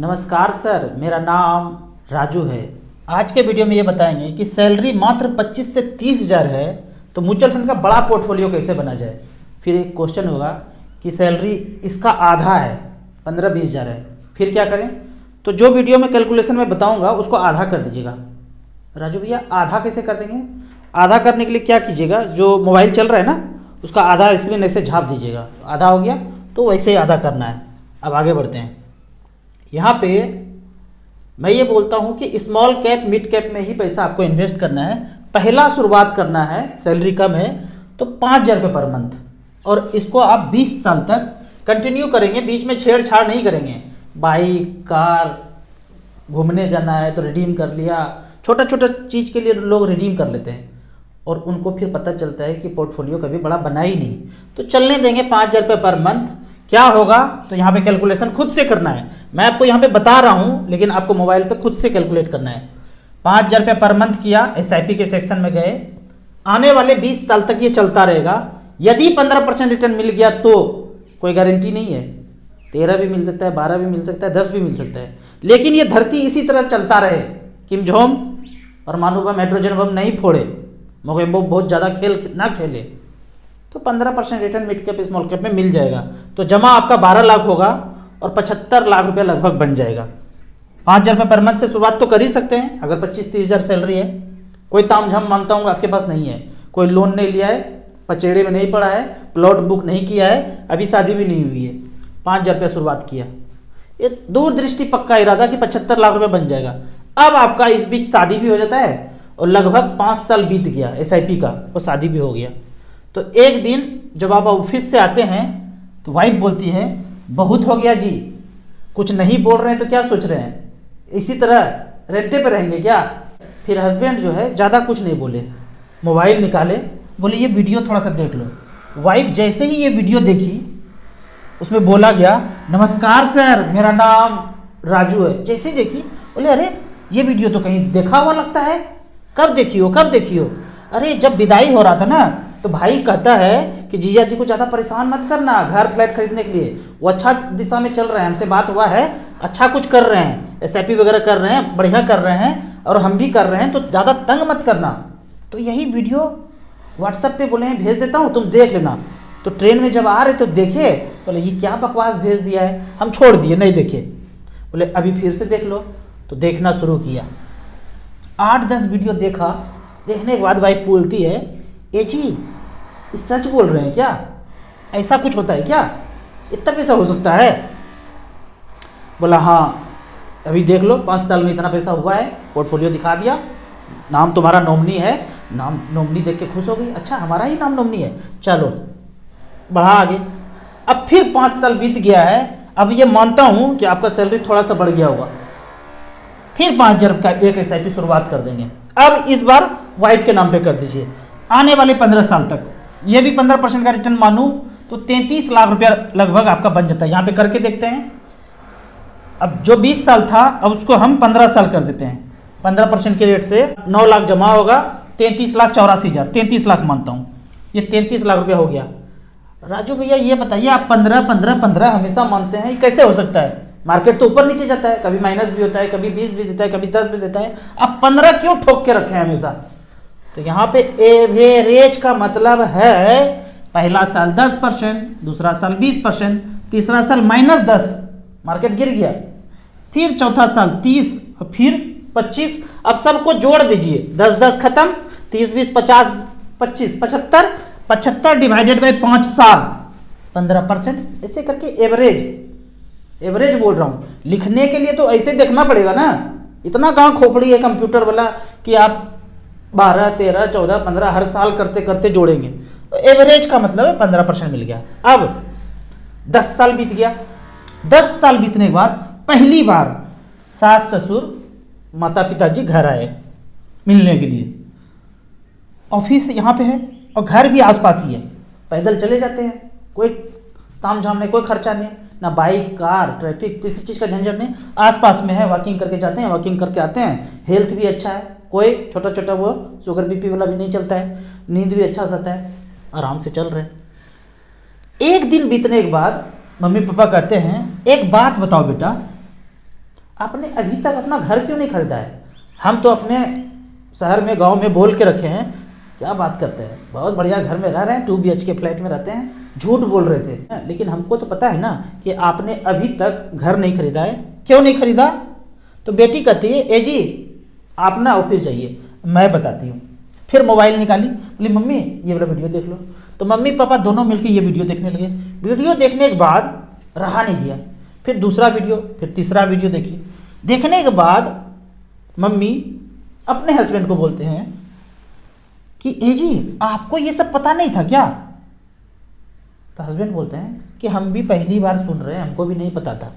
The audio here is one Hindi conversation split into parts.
नमस्कार सर, मेरा नाम राजू है। आज के वीडियो में ये बताएंगे कि सैलरी मात्र 25 से 30 हज़ार है तो म्यूचुअल फंड का बड़ा पोर्टफोलियो कैसे बना जाए। फिर एक क्वेश्चन होगा कि सैलरी इसका आधा है, 15-20 हज़ार है, फिर क्या करें। तो जो वीडियो में कैलकुलेशन में बताऊंगा उसको आधा कर दीजिएगा। राजू भैया आधा कैसे कर देंगे? आधा करने के लिए क्या कीजिएगा, जो मोबाइल चल रहा है ना उसका आधा स्क्रीन ऐसे झाँप दीजिएगा, आधा हो गया। तो वैसे ही आधा करना है। अब आगे बढ़ते हैं। यहाँ पे मैं ये बोलता हूँ कि स्मॉल कैप मिड कैप में ही पैसा आपको इन्वेस्ट करना है। पहला शुरुआत करना है, सैलरी कम है तो 5,000 रुपये पर मंथ, और इसको आप 20 साल तक कंटिन्यू करेंगे। बीच में छेड़छाड़ नहीं करेंगे। बाइक कार घूमने जाना है तो रिडीम कर लिया, छोटा छोटा चीज़ के लिए लोग रिडीम कर लेते हैं और उनको फिर पता चलता है कि पोर्टफोलियो कभी बड़ा बना ही नहीं। तो चलने देंगे 5,000 रुपये पर मंथ। क्या होगा तो यहाँ पे कैलकुलेशन खुद से करना है। मैं आपको यहाँ पे बता रहा हूँ लेकिन आपको मोबाइल पे खुद से कैलकुलेट करना है। 5,000 रुपये पर मंथ किया, SIP के सेक्शन में गए। आने वाले 20 साल तक ये चलता रहेगा। यदि 15% रिटर्न मिल गया तो कोई गारंटी नहीं है, 13 भी मिल सकता है, 12 भी मिल सकता है, 10 भी मिल सकता है। लेकिन ये धरती इसी तरह चलता रहे, किम जोंग परमाणु बम हाइड्रोजन बम नहीं फोड़े, मोगेम्बो बहुत ज़्यादा खेल ना खेले, तो 15% return mid cap small cap में मिल जाएगा। तो जमा आपका 12 लाख होगा और 75 लाख रुपया लगभग बन जाएगा। 5,000 रुपये पर मंथ से शुरुआत तो कर ही सकते हैं। अगर 25-30 हज़ार सैलरी है, कोई तामझाम मानता हूँ आपके पास नहीं है, कोई लोन नहीं लिया है, पचेड़े में नहीं पड़ा है, प्लॉट बुक नहीं किया है, अभी शादी भी नहीं हुई है, 5,000 रुपया शुरुआत किया, ये दूरदृष्टि पक्का इरादा कि 75 लाख रुपये बन जाएगा। अब आपका इस बीच शादी भी हो जाता है और लगभग 5 साल बीत गया SIP का और शादी भी हो गया। तो एक दिन जब आप ऑफिस से आते हैं तो वाइफ बोलती है, बहुत हो गया जी, कुछ नहीं बोल रहे हैं तो क्या सोच रहे हैं, इसी तरह रेंटे पे रहेंगे क्या। फिर हस्बैंड जो है ज़्यादा कुछ नहीं बोले, मोबाइल निकाले, बोले ये वीडियो थोड़ा सा देख लो। वाइफ जैसे ही ये वीडियो देखी उसमें बोला गया, नमस्कार सर, मेरा नाम राजू है। जैसे ही देखी बोले, अरे ये वीडियो तो कहीं देखा हुआ लगता है, कब देखी हो। अरे जब विदाई हो रहा था ना तो भाई कहता है कि जीजा जी को ज़्यादा परेशान मत करना घर फ्लैट खरीदने के लिए, वो अच्छा दिशा में चल रहे हैं, हमसे बात हुआ है, अच्छा कुछ कर रहे हैं, SIP वगैरह कर रहे हैं, बढ़िया कर रहे हैं और हम भी कर रहे हैं, तो ज़्यादा तंग मत करना। तो यही वीडियो WhatsApp पे बोले हैं भेज देता हूँ, तुम देख लेना। तो ट्रेन में जब आ रहे तो देखे, बोले ये क्या बकवास भेज दिया है, हम छोड़ दिए, नहीं देखे। बोले अभी फिर से देख लो, तो देखना शुरू किया। 8-10 वीडियो देखा। देखने के बाद वाइफ बोलती है, ए जी ये सच बोल रहे हैं क्या, ऐसा कुछ होता है क्या, इतना पैसा हो सकता है। बोला हाँ अभी देख लो, 5 साल में इतना पैसा हुआ है। पोर्टफोलियो दिखा दिया, नाम तुम्हारा नॉमिनी है, नाम नॉमिनी देख के खुश हो गई, अच्छा हमारा ही नाम नॉमिनी है, चलो बढ़ा आगे। अब फिर 5 साल बीत गया है। अब ये मानता हूँ कि आपका सैलरी थोड़ा सा बढ़ गया होगा, फिर 5,000 का एक SIP शुरुआत कर देंगे। अब इस बार वाइफ के नाम पे कर दीजिए। आने वाले 15 साल तक ये भी 15% का रिटर्न मानूं तो 33 लाख रुपया लगभग आपका बन जाता है। यहाँ पे करके देखते हैं। अब जो 20 साल था अब उसको हम 15 साल कर देते हैं। 15% के रेट से 9 लाख जमा होगा, 33,84,000, 33 लाख मानता हूँ, ये 33 लाख रुपया हो गया। राजू भैया ये बताइए, आप 15 हमेशा मानते हैं, ये कैसे हो सकता है? मार्केट तो ऊपर नीचे जाता है, कभी माइनस भी होता है, कभी 20 भी देता है, कभी 10 भी देता है, आप 15 क्यों ठोक के रखे हैं हमेशा? तो यहाँ पे एवरेज का मतलब है पहला साल 10%, दूसरा साल 20%, तीसरा साल -10, मार्केट गिर गया, फिर चौथा साल 30 और फिर 25। अब सबको जोड़ दीजिए, 10-10 खत्म, 30-20 50 25 75 डिवाइडेड बाई 5 साल 15%, ऐसे करके एवरेज बोल रहा हूँ। लिखने के लिए तो ऐसे देखना पड़ेगा ना, इतना कहाँ खोपड़ी है कंप्यूटर वाला कि आप 12, 13, 14, 15 हर साल करते करते जोड़ेंगे। तो एवरेज का मतलब है 15% मिल गया। अब 10 साल बीत गया। 10 साल बीतने के बाद पहली बार सास ससुर माता पिताजी घर आए मिलने के लिए। ऑफिस यहाँ पे है और घर भी आसपास ही है, पैदल चले जाते हैं, कोई तामझाम नहीं, कोई खर्चा नहीं, ना बाइक कार ट्रैफिक किसी चीज़ का झंझट नहीं, आसपास में है, वॉकिंग करके जाते हैं, वॉकिंग करके आते हैं, हेल्थ भी अच्छा है, कोई छोटा छोटा वो शुगर BP वाला भी नहीं चलता है, नींद भी अच्छा आता है, आराम से चल रहे हैं। एक दिन बीतने के बाद मम्मी पापा कहते हैं, एक बात बताओ बेटा, आपने अभी तक अपना घर क्यों नहीं खरीदा है? हम तो अपने शहर में गांव में बोल के रखे हैं, क्या बात करते हैं, बहुत बढ़िया घर में रह रहे हैं, 2 BHK फ्लैट में रहते हैं, झूठ बोल रहे थे। लेकिन हमको तो पता है ना कि आपने अभी तक घर नहीं खरीदा है। क्यों नहीं खरीदा? तो बेटी कहती है ए जी आप ना ऑफिस जाइए, मैं बताती हूँ। फिर मोबाइल निकाली, बोली मम्मी ये वाला वीडियो देख लो। तो मम्मी पापा दोनों मिलकर ये वीडियो देखने लगे। वीडियो देखने के बाद रहा नहीं गया, फिर दूसरा वीडियो, फिर तीसरा वीडियो देखी। देखने के बाद मम्मी अपने हस्बैंड को बोलते हैं कि ए जी आपको ये सब पता नहीं था क्या? तो हस्बैंड बोलते हैं कि हम भी पहली बार सुन रहे हैं, हमको भी नहीं पता था।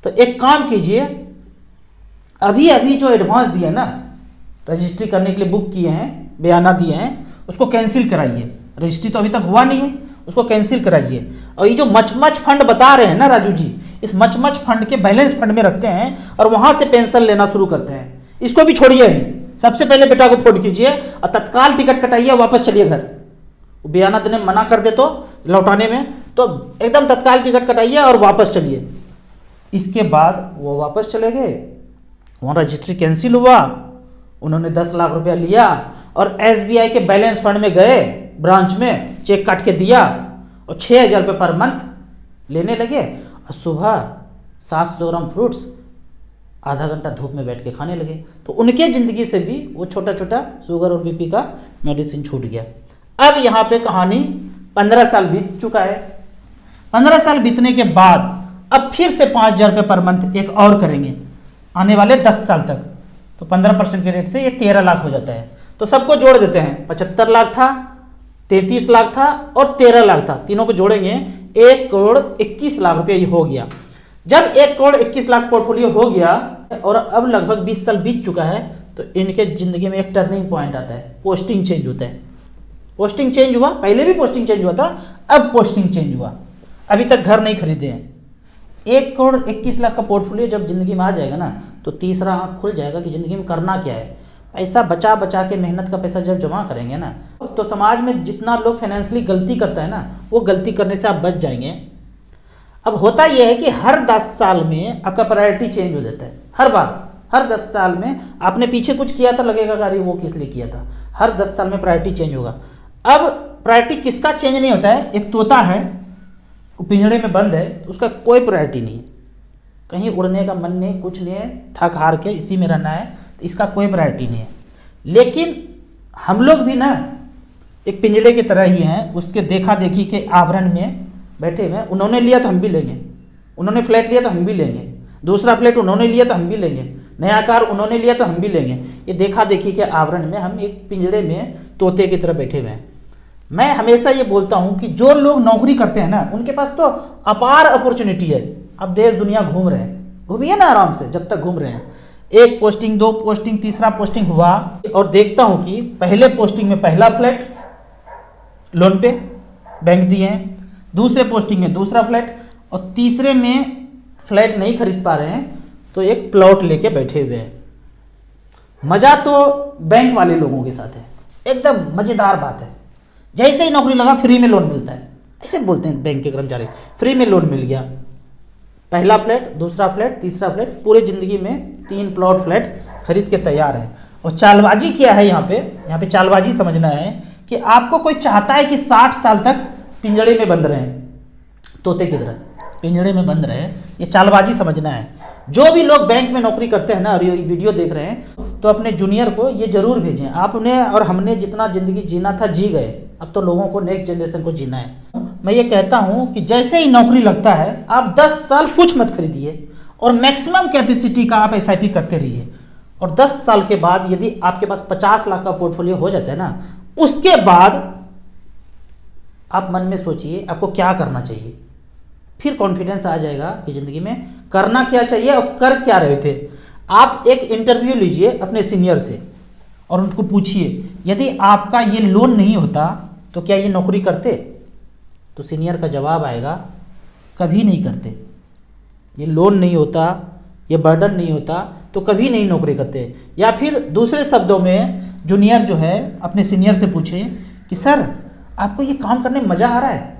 तो एक काम कीजिए, अभी अभी जो एडवांस दिए ना, रजिस्ट्री करने के लिए बुक किए हैं, बयाना दिए हैं, उसको कैंसिल कराइए। रजिस्ट्री तो अभी तक हुआ नहीं है, उसको कैंसिल कराइए। और ये जो मच फंड बता रहे हैं ना राजू जी, इस मच फंड के बैलेंस फंड में रखते हैं और वहां से पेंशन लेना शुरू करते हैं। इसको भी छोड़िए अभी, सबसे पहले बेटा को फोन कीजिए और तत्काल टिकट कटाइए, वापस चलिए घर। बयाना देने मना कर दे तो लौटाने में, तो एकदम तत्काल टिकट कटाइए और वापस चलिए। इसके बाद वो वापस चले गए, वहाँ रजिस्ट्री कैंसिल हुआ, उन्होंने 10 लाख रुपया लिया और SBI के बैलेंस फंड में गए, ब्रांच में चेक काट के दिया और 6,000 रुपये पर मंथ लेने लगे। और सुबह 700 ग्राम फ्रूट्स आधा घंटा धूप में बैठ के खाने लगे। तो उनके ज़िंदगी से भी वो छोटा छोटा शुगर और BP का मेडिसिन छूट गया। अब यहाँ पे कहानी 15 साल बीत चुका है। 15 साल बीतने के बाद अब फिर से 5,000 रुपये पर मंथ एक और करेंगे आने वाले 10 साल तक। तो 15% के रेट से ये 13 लाख हो जाता है। तो सबको जोड़ देते हैं, 75 लाख था, 33 लाख था और 13 लाख था, तीनों को जोड़ेंगे 1 करोड़ 21 लाख रुपये ये हो गया। जब 1 करोड़ 21 लाख पोर्टफोलियो हो गया और अब लगभग 20 साल बीत चुका है, तो इनके जिंदगी में एक टर्निंग पॉइंट आता है, पोस्टिंग चेंज होता है। पोस्टिंग चेंज हुआ, पहले भी पोस्टिंग चेंज हुआ था, अब पोस्टिंग चेंज हुआ। अभी तक घर नहीं खरीदे हैं। 1 करोड़ 21 लाख का पोर्टफोलियो जब जिंदगी में आ जाएगा ना, तो तीसरा आंख खुल जाएगा कि जिंदगी में करना क्या है। पैसा बचा बचा के, मेहनत का पैसा जब जमा करेंगे ना, तो समाज में जितना लोग फाइनेंशियली गलती करता है ना, वो गलती करने से आप बच जाएंगे। अब होता यह है कि हर 10 साल में आपका प्रायोरिटी चेंज हो जाता है। हर बार, हर 10 साल में आपने पीछे कुछ किया था, लगेगा कि अरे वो किस लिए किया था। हर 10 साल में प्रायोरिटी चेंज होगा। अब प्रायोरिटी किसका चेंज नहीं होता है? एक तोता है, वो पिंजड़े में बंद है, तो उसका कोई प्रायोरिटी नहीं है, कहीं उड़ने का मन नहीं, कुछ नहीं है, थक हार के इसी में रहना है, तो इसका कोई प्रायोरिटी नहीं है। लेकिन हम लोग भी ना एक पिंजड़े की तरह ही हैं, उसके देखा देखी के आवरण में बैठे हुए। उन्होंने लिया तो हम भी लेंगे, उन्होंने फ्लैट लिया तो हम भी लेंगे, दूसरा फ्लैट उन्होंने लिया तो हम भी लेंगे, नया कार उन्होंने लिया तो हम भी लेंगे। ये देखा देखी के आवरण में हम एक पिंजड़े में तोते की तरह बैठे हुए हैं। मैं हमेशा ये बोलता हूँ कि जो लोग नौकरी करते हैं ना, उनके पास तो अपार अपॉर्चुनिटी है। अब देश दुनिया घूम रहे हैं, घूमिए ना आराम से जब तक घूम रहे हैं। 1 पोस्टिंग, 2 पोस्टिंग, तीसरा पोस्टिंग हुआ और देखता हूँ कि पहले पोस्टिंग में पहला फ्लैट लोन पे बैंक दिए हैं, दूसरे पोस्टिंग में दूसरा फ्लैट, और तीसरे में फ्लैट नहीं खरीद पा रहे हैं तो एक प्लॉट लेके बैठे हुए हैं। मज़ा तो बैंक वाले लोगों के साथ है, एकदम मज़ेदार बात है। जैसे ही नौकरी लगा फ्री में लोन मिलता है, ऐसे बोलते हैं बैंक के कर्मचारी, फ्री में लोन मिल गया। पहला फ्लैट, दूसरा फ्लैट, तीसरा फ्लैट, पूरी ज़िंदगी में 3 प्लॉट फ्लैट खरीद के तैयार है। और चालबाजी क्या है यहाँ पे चालबाजी समझना है कि आपको कोई चाहता है कि 60 साल तक पिंजड़े में बंद रहें, तोते की तरह पिंजड़े में बंद रहे। ये चालबाजी समझना है। जो भी लोग बैंक में नौकरी करते हैं ना और ये वीडियो देख रहे हैं, तो अपने जूनियर को ये जरूर भेजें। आपने और हमने जितना ज़िंदगी जीना था जी गए, अब तो लोगों को नेक्स्ट जनरेशन को जीना है। मैं ये कहता हूँ कि जैसे ही नौकरी लगता है, आप 10 साल कुछ मत खरीदिए और मैक्सिमम कैपेसिटी का आप SIP करते रहिए। और 10 साल के बाद यदि आपके पास 50 लाख का पोर्टफोलियो हो जाता है ना, उसके बाद आप मन में सोचिए आपको क्या करना चाहिए। फिर कॉन्फिडेंस आ जाएगा कि ज़िंदगी में करना क्या चाहिए और कर क्या रहे थे। आप एक इंटरव्यू लीजिए अपने सीनियर से और उनको पूछिए, यदि आपका ये लोन नहीं होता तो क्या ये नौकरी करते? तो सीनियर का जवाब आएगा, कभी नहीं करते। ये लोन नहीं होता, ये बर्डन नहीं होता तो कभी नहीं नौकरी करते। या फिर दूसरे शब्दों में जूनियर जो है अपने सीनियर से पूछे कि सर आपको ये काम करने में मज़ा आ रहा है?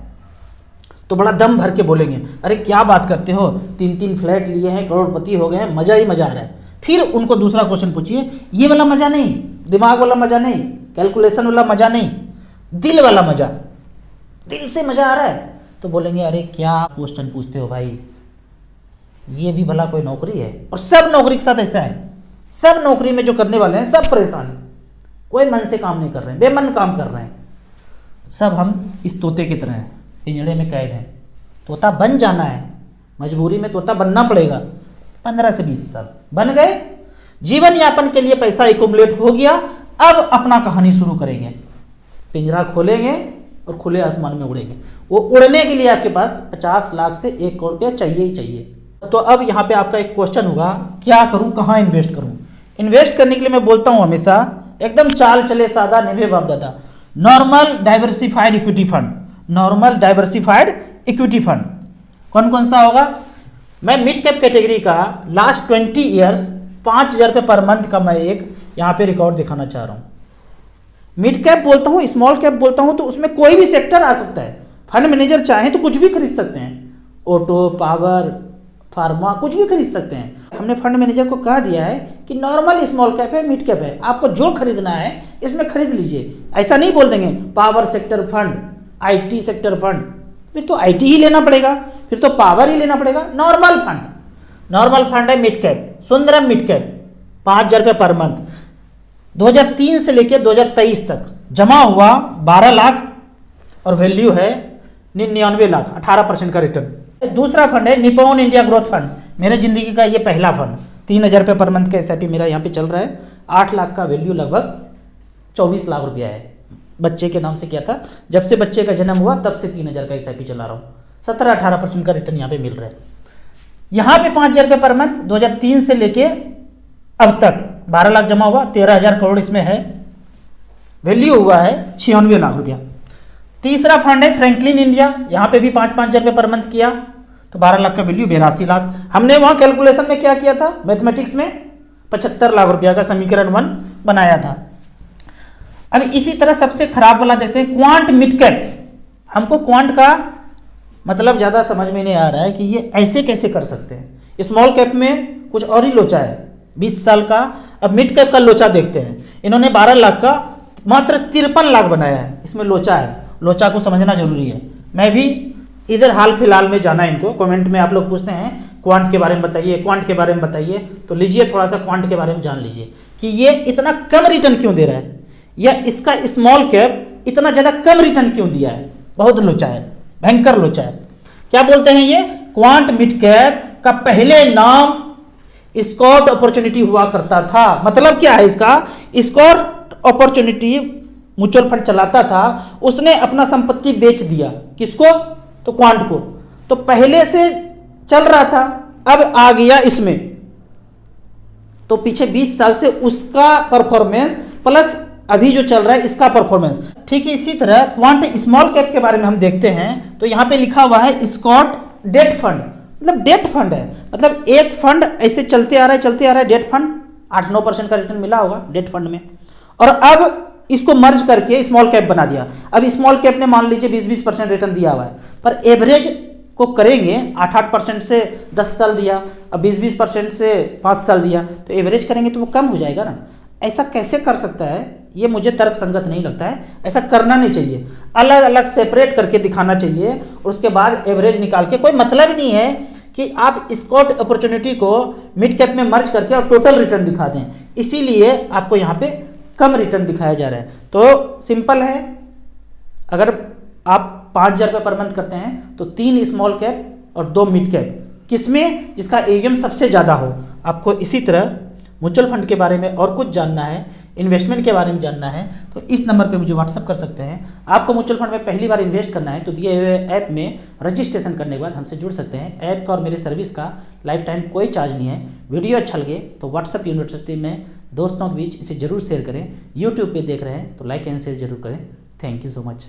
तो बड़ा दम भर के बोलेंगे, अरे क्या बात करते हो, 3-3 फ्लैट लिए हैं, करोड़पति हो गए हैं, मज़ा ही मज़ा आ रहा है। फिर उनको दूसरा क्वेश्चन पूछिए, ये वाला मज़ा नहीं, दिमाग वाला मज़ा नहीं, कैलकुलेशन वाला मज़ा नहीं, दिल वाला मज़ा, दिल से मज़ा आ रहा है, तो बोलेंगे अरे क्या क्वेश्चन पूछते हो भाई, ये भी भला कोई नौकरी है। और सब नौकरी के साथ ऐसा है, सब नौकरी में जो करने वाले हैं सब परेशान हैं, कोई मन से काम नहीं कर रहे हैं, बेमन काम कर रहे हैं। सब हम इस तोते की तरह हैं, पिंजड़े में कैद हैं। तोता बन जाना है, मजबूरी में तोता बनना पड़ेगा। 15 से 20 साल बन गए, जीवन यापन के लिए पैसा एकुमुलेट हो गया, अब अपना कहानी शुरू करेंगे, पिंजरा खोलेंगे और खुले आसमान में उड़ेंगे। वो उड़ने के लिए आपके पास 50 लाख से 1 करोड़ रुपया चाहिए ही चाहिए। तो अब यहाँ पे आपका एक क्वेश्चन होगा, क्या करूँ, कहाँ इन्वेस्ट करूँ। इन्वेस्ट करने के लिए मैं बोलता हूँ हमेशा एकदम चाल चले सादा, निभे बाप दादा, normal diversified equity fund. Normal diversified equity fund कौन कौन सा होगा? मैं मिड कैप कैटेगरी का लास्ट 20 ईयर्स 5,000 रुपये पर मंथ का मैं एक यहाँ पे रिकॉर्ड दिखाना चाह रहा हूँ। मिड कैप बोलता हूँ, स्मॉल कैप बोलता हूँ, तो उसमें कोई भी सेक्टर आ सकता है। फंड मैनेजर चाहे तो कुछ भी खरीद सकते हैं, ऑटो, पावर, फार्मा, कुछ भी खरीद सकते हैं। हमने फंड मैनेजर को कह दिया है कि नॉर्मल स्मॉल कैप है, मिड कैप है, आपको जो खरीदना है इसमें खरीद लीजिए। ऐसा नहीं बोल देंगे power sector fund, IT sector fund, फिर तो आईटी ही लेना पड़ेगा, फिर तो पावर ही लेना पड़ेगा। नॉर्मल फंड, नॉर्मल फंड है mid cap, Sundaram mid cap, 5,000 रुपये पर मंथ। 2003 से लेकर 2023 तक जमा हुआ 12 लाख और वैल्यू है 99 लाख, 18% का रिटर्न। दूसरा फंड है निप्पॉन इंडिया ग्रोथ फंड, मेरे जिंदगी का ये पहला फंड, 3,000 रुपये पर मंथ का एसआईपी मेरा यहाँ पे चल रहा है। 8 लाख का वैल्यू, लगभग 24 लाख रुपया है। बच्चे के नाम से किया था, जब से बच्चे का जन्म हुआ तब से 3,000 का एसआईपी चला रहा हूँ। 17-18% का रिटर्न यहाँ पे मिल रहा है। यहाँ पे 5,000 रुपये पर मंथ 2003 से लेके अब तक 12 लाख जमा हुआ, 13,000 करोड़ इसमें है, वैल्यू हुआ है 96 लाख रुपया। तीसरा फंड है फ्रैंकलिन इंडिया, यहाँ पे भी 5,000 रुपये पर मंथ किया तो 12 लाख का वैल्यू, 82 लाख। हमने वहाँ कैलकुलेशन में क्या किया था, मैथमेटिक्स में 75 लाख रुपया का समीकरण 1 बनाया था। अब इसी तरह सबसे खराब वाला देखते हैं, क्वांट मिड कैप। हमको क्वांट का मतलब ज़्यादा समझ में नहीं आ रहा है कि ये ऐसे कैसे कर सकते हैं। स्मॉल कैप में कुछ और ही लोचा है, 20 साल का। अब मिड कैप का लोचा देखते हैं, इन्होंने 12 लाख का मात्र 53 लाख बनाया है, इसमें लोचा है। लोचा को समझना जरूरी है। मैं भी इधर हाल फिलहाल में जाना है इनको, कमेंट में आप लोग पूछते हैं क्वांट के बारे में बताइए, क्वांट के बारे में बताइए, तो लीजिए थोड़ा सा क्वांट के बारे में जान लीजिए कि ये इतना कम रिटर्न क्यों दे रहा है, या इसका स्मॉल कैप इतना ज़्यादा कम रिटर्न क्यों दिया है। बहुत लोचा है, भयंकर लोचा है। क्या बोलते हैं ये, क्वांट मिड कैप का पहले नाम स्कॉट अपॉर्चुनिटी हुआ करता था। मतलब क्या है इसका, स्कॉट अपॉर्चुनिटी म्यूचुअल फंड चलाता था, उसने अपना संपत्ति बेच दिया, किसको, तो क्वांट को। तो पहले से चल रहा था, अब आ गया इसमें, तो पीछे 20 साल से उसका परफॉर्मेंस प्लस अभी जो चल रहा है इसका परफॉर्मेंस। ठीक है, इसी तरह क्वांट स्मॉल कैप के बारे में हम देखते हैं, तो यहाँ पे लिखा हुआ है स्कॉट डेट फंड, मतलब डेट फंड है, मतलब एक फंड ऐसे चलते आ रहा है, डेट फंड 8-9% का रिटर्न मिला होगा डेट फंड में, और अब इसको मर्ज करके स्मॉल कैप बना दिया। अब स्मॉल कैप ने मान लीजिए 20-20% रिटर्न दिया हुआ है, पर एवरेज को करेंगे 8-8% से 10 साल दिया, अब 20-20% से 5 साल दिया, तो एवरेज करेंगे तो वो कम हो जाएगा ना। ऐसा कैसे कर सकता है, ये मुझे तर्क संगत नहीं लगता है। ऐसा करना नहीं चाहिए, अलग अलग सेपरेट करके दिखाना चाहिए, और उसके बाद एवरेज निकाल के। कोई मतलब नहीं है कि आप स्कॉट अपॉर्चुनिटी को मिड कैप में मर्ज करके और टोटल रिटर्न दिखा दें, इसीलिए आपको यहाँ पे कम रिटर्न दिखाया जा रहा है। तो सिंपल है, अगर आप 5,000 रुपये पर मंथ करते हैं तो 3 स्मॉल कैप और 2 मिड कैप, किसमें, जिसका AUM सबसे ज़्यादा हो। आपको इसी तरह म्यूचुअल फंड के बारे में और कुछ जानना है, इन्वेस्टमेंट के बारे में जानना है, तो इस नंबर पे मुझे व्हाट्सअप कर सकते हैं। आपको म्यूचुअल फंड में पहली बार इन्वेस्ट करना है तो दिए हुए ऐप में रजिस्ट्रेशन करने के बाद हमसे जुड़ सकते हैं। ऐप का और मेरे सर्विस का लाइफ टाइम कोई चार्ज नहीं है। वीडियो अच्छा लगे तो व्हाट्सअप यूनिवर्सिटी में दोस्तों के बीच इसे जरूर शेयर करें। यूट्यूब पे देख रहे हैं तो लाइक एंड शेयर जरूर करें। Thank you so much.